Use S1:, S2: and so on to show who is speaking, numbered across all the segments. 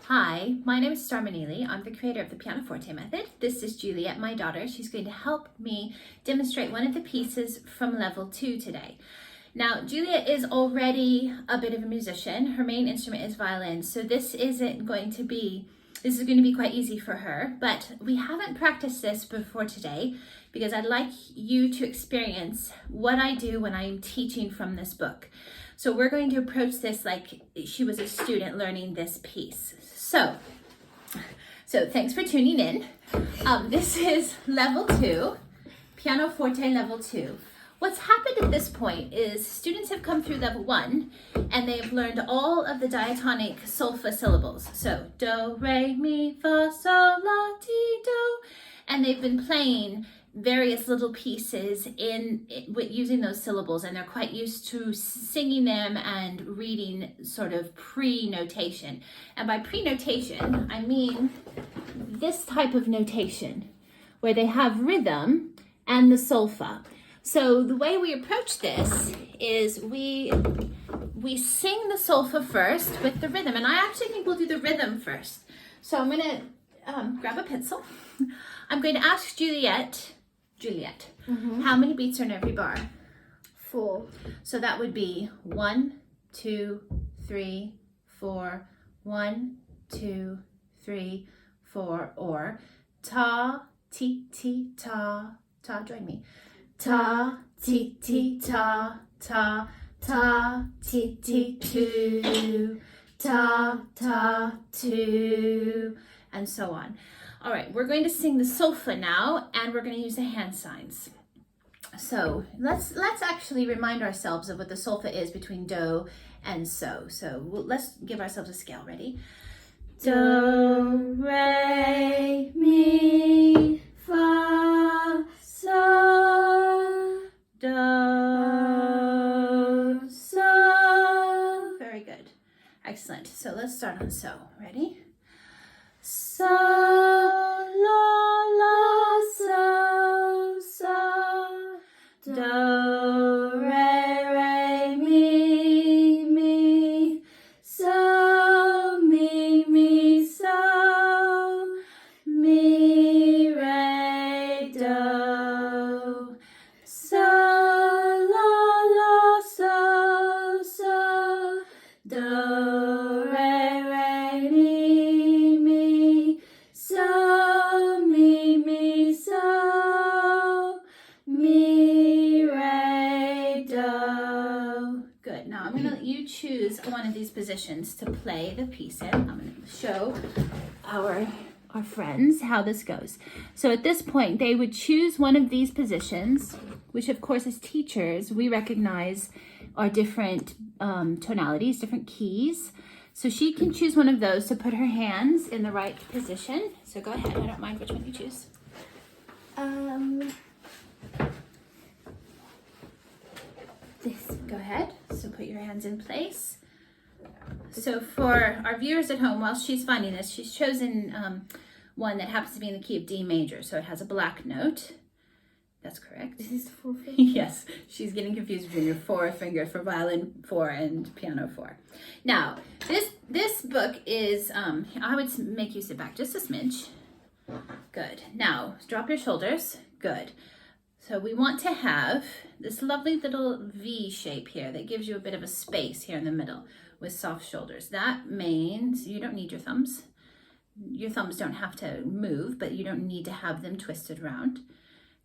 S1: Hi, my name is Star Manili. I'm the creator of the PianoForte method. This is Juliet, my daughter. She's going to help me demonstrate one of the pieces from level 2 today. Now, Juliet is already a bit of a musician. Her main instrument is violin, so this is going to be quite easy for her, but we haven't practiced this before today because I'd like you to experience what I do when I'm teaching from this book. So we're going to approach this like she was a student learning this piece. So thanks for tuning in. This is level 2, PianoForte level 2. What's happened at this point is students have come through level 1 and they've learned all of the diatonic solfa syllables. So do, re, mi, fa, sol, la, ti, do. And they've been playing various little pieces using those syllables, and they're quite used to singing them and reading sort of pre-notation. And by pre-notation, I mean this type of notation where they have rhythm and the solfa. So the way we approach this is we sing the solfa first with the rhythm, and I actually think we'll do the rhythm first. So I'm going to grab a pencil. I'm going to ask Juliet, how many beats are in every bar?
S2: 4.
S1: So that would be 1, 2, 3, 4, 1, 2, 3, 4, or ta, ti, ti, ta, ta, join me. Ta, ti, ti, ta, ta, ta, ti, ti, 2, ta, ta, 2, and so on. All right, we're going to sing the solfa now, and we're going to use the hand signs. So let's actually remind ourselves of what the solfa is between do and so. So let's give ourselves a scale. Ready? Do, re, mi, fa, sol, do, so. Very good. Excellent. So let's start on so. Ready? So, la, la, so, so, do, re, mi, so, mi, so, mi, re, do, so, la, la, so, so, do, re, mi, so, mi, so, mi, re, do. Good. Now I'm going to let you choose one of these positions to play the piece in. I'm going to show our friends how this goes. So at this point, they would choose one of these positions, which of course as teachers, we recognize are different tonalities, different keys. So she can choose one of those to put her hands in the right position. So go ahead, I don't mind which one you choose.
S2: This.
S1: Go ahead, so put your hands in place. So for our viewers at home, while she's finding this, she's chosen one that happens to be in the key of D major. So it has a black note. That's correct.
S2: This is the 4th finger?
S1: Yes, she's getting confused between your 4th finger for violin 4 and piano 4. Now, this book is, I would make you sit back just a smidge. Good. Now, drop your shoulders. Good. So we want to have this lovely little V shape here that gives you a bit of a space here in the middle with soft shoulders. That means you don't need your thumbs. Your thumbs don't have to move, but you don't need to have them twisted around.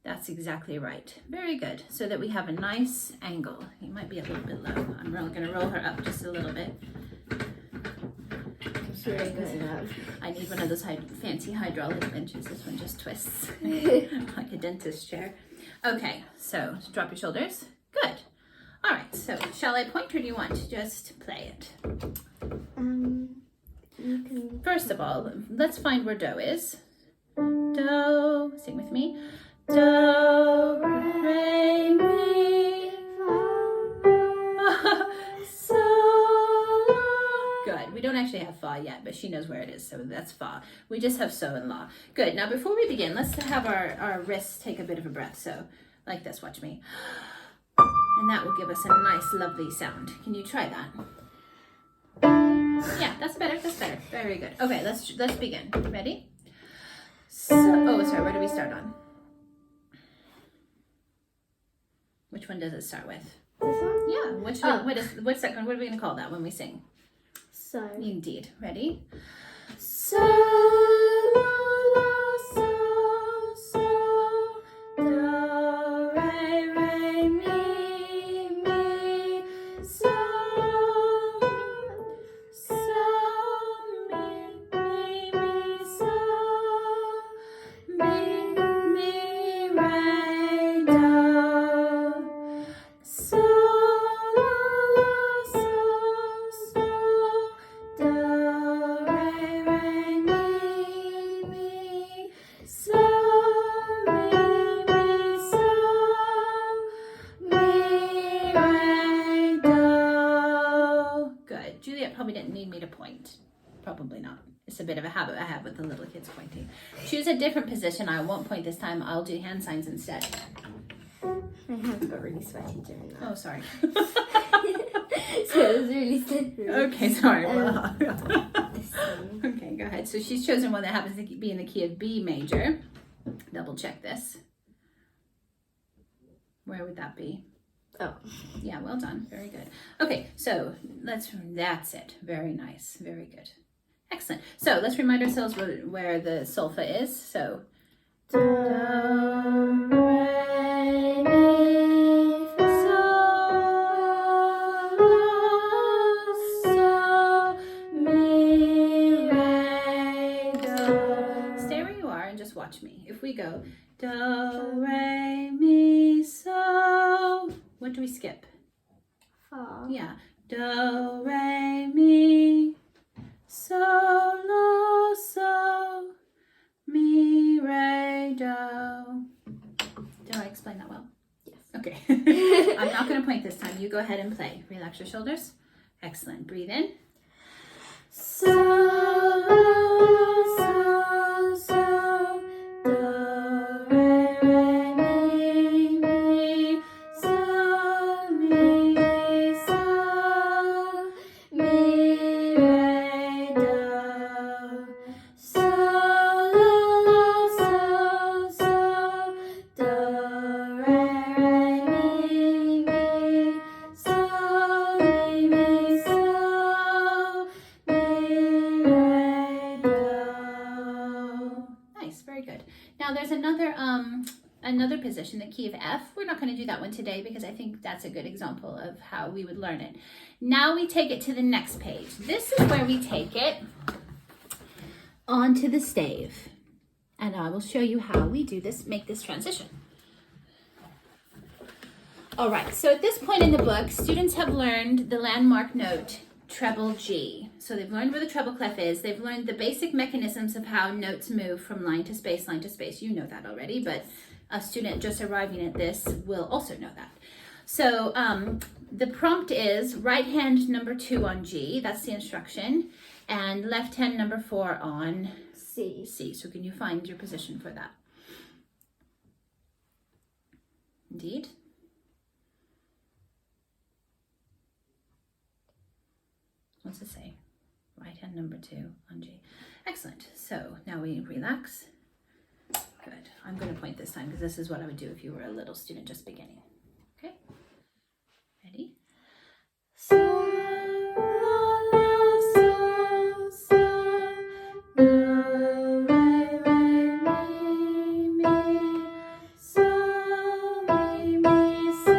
S1: That's exactly right. Very good. So that we have a nice angle. You might be a little bit low. I'm really going to roll her up just a little bit.
S2: Very good.
S1: I need one of those fancy hydraulic benches. This one just twists like a dentist chair. Okay, so drop your shoulders. Good. All right, so shall I point or do you want to just play it?
S2: You can...
S1: First of all, let's find where do is. Do, sing with me. Do, re, mi, fa, sol, la. Good. We don't actually have fa yet, but she knows where it is, so that's fa. We just have so and la. Good. Now, before we begin, let's have our wrists take a bit of a breath. So, like this, watch me. And that will give us a nice, lovely sound. Can you try that? Yeah, that's better. That's better. Very Very good. Okay, let's begin. Ready? So, oh, sorry. Where do we start on? Which one does it start with?
S2: This one?
S1: Yeah. What are we gonna call that when we sing?
S2: So.
S1: Indeed. Ready?
S2: So, la, so, so, do, re, re, mi, so, so, mi, so, mi, re, do, so, la, so, so, do, re, re, mi, so, mi, re, do.
S1: Good. Juliet probably didn't need me to point. Probably not. It's a bit of a habit I have with the little kids pointing. Choose a different position. I won't point this time. I'll do hand signs instead.
S2: My hands got really sweaty during that.
S1: Oh, sorry.
S2: So it was really slippery.
S1: Okay, sorry.
S2: This one.
S1: Okay, go ahead. So she's chosen one that happens to be in the key of B major. Double check this. Where would that be?
S2: Oh.
S1: Yeah, well done. Very good. Okay, so that's it. Very nice. Very good. Excellent. So let's remind ourselves where the solfa is. So,
S2: Do, re, mi, so, la, so, mi, re, do.
S1: stay where you are and just watch me. If we go do, re, mi, so, what do we skip?
S2: Fa.
S1: Yeah. Do, re, mi, so, la, so, mi, re, do. Did I explain that well?
S2: Yes.
S1: Okay. I'm not going to point this time. You go ahead and play. Relax your shoulders. Excellent. Breathe in.
S2: So, la, so, so, do, re, re, mi, so, mi, re, do. So, la, so, so, do, re, re, mi, so,
S1: Nice, very good. Now there's another position, the key of F. We're not going to do that one today because I think that's a good example of how we would learn it. Now we take it to the next page. This is where we take it onto the stave. And I will show you how we do this, make this transition. All right, so at this point in the book, students have learned the landmark note treble G. So they've learned where the treble clef is. They've learned the basic mechanisms of how notes move from line to space, line to space. You know that already, but a student just arriving at this will also know that. So the prompt is right hand number 2 on G, that's the instruction, and left hand number 4 on
S2: C.
S1: C. So can you find your position for that? Indeed. What's it say? Right hand number 2 on G. Excellent. So now we relax. Good. I'm going to point this time because this is what I would do if you were a little student just beginning. Okay? Ready?
S2: So, la, so, so, do, re, re, mi, so, so,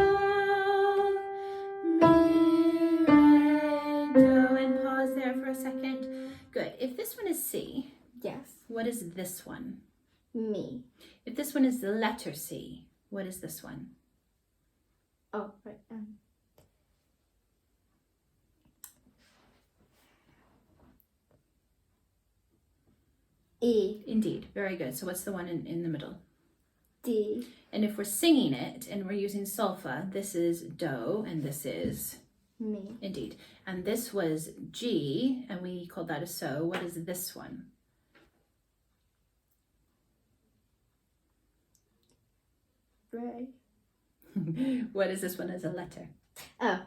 S2: mi, re, do.
S1: And pause there for a second. Good. If this one is C,
S2: Yes.
S1: what is this one?
S2: Me.
S1: If this one is the letter C, what is this one?
S2: Oh, right. E.
S1: Indeed. Very good. So what's the one in the middle?
S2: D.
S1: And if we're singing it and we're using solfa, this is do and this is
S2: Me.
S1: indeed. And this was G and we called that a so. What is this one?
S2: Ray.
S1: What is this one as a letter?
S2: Oh.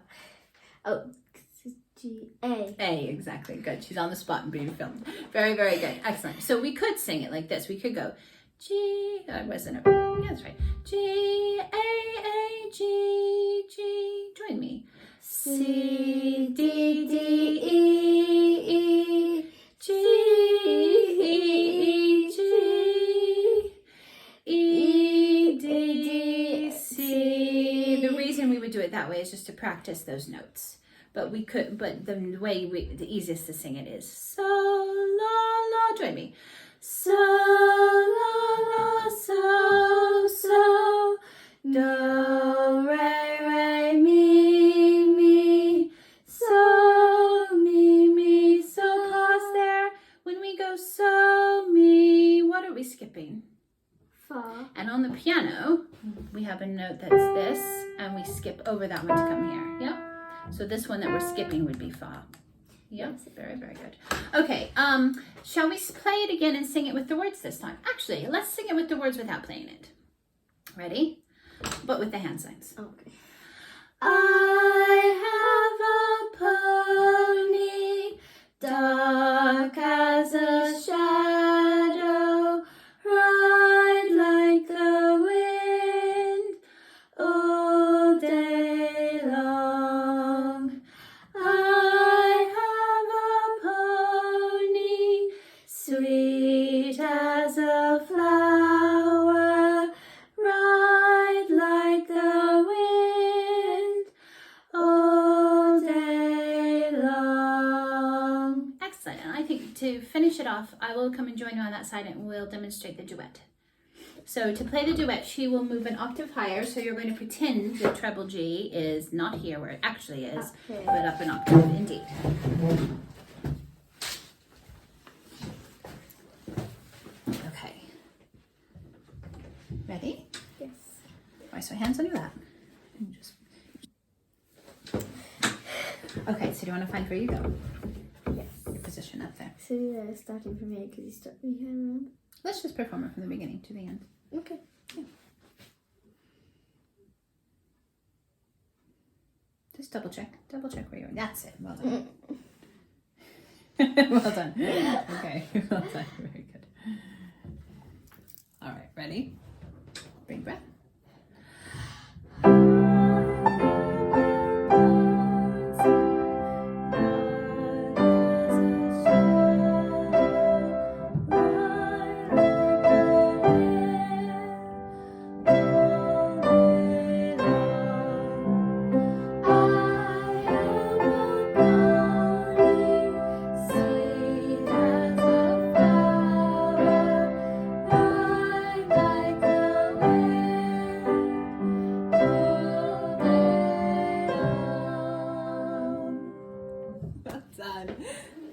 S2: G, A.
S1: A, exactly. Good. She's on the spot and being filmed. Very, very good. Excellent. So we could sing it like this. We could go G. Wasn't it? Yeah, that's right. G, A, G, G. Join me. C, D, D, E, E, G, E, G, E, D, C. The reason we would do it that way is just to practice those notes. But we could, but the the easiest to sing it is so, la, la. Join me. So, la, la, so, do, re, mi, so, mi, so. Pause there. When we go so, mi, what are we skipping?
S2: Fa.
S1: And on the piano, we have a note that's this, and we skip over that one to come here. Yep. So this one that we're skipping would be fa. Yep, very, very good. Okay, shall we play it again and sing it with the words this time? Actually, let's sing it with the words without playing it. Ready? But with the hand signs.
S2: Okay.
S1: I have a pony, dark as a shadow, ride like the wind all day long. I have a pony, sweet as a flower, ride like the wind all day long. Excellent. And I think to finish it off, I will come and join you on that side and we'll demonstrate the duet. So to play the duet, she will move an octave higher. So you're going to pretend the treble G is not here where it actually is, but up an octave indeed. Okay. Ready?
S2: Yes.
S1: Right, so hands on your lap. And just... Okay, so do you want to find where you go?
S2: Yes.
S1: Your position up there.
S2: So starting from here because you stuck me here around.
S1: Let's just perform it from the beginning to the end.
S2: Okay.
S1: Yeah. Just double check where you're. That's it. Well done. Well done. Okay. Well done. Very good. All right. Ready? Big breath.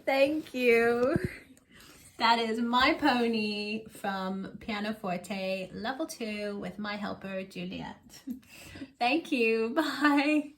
S1: Thank you. That is My Pony from PianoForte Level 2 with my helper, Juliet. Thank you. Bye.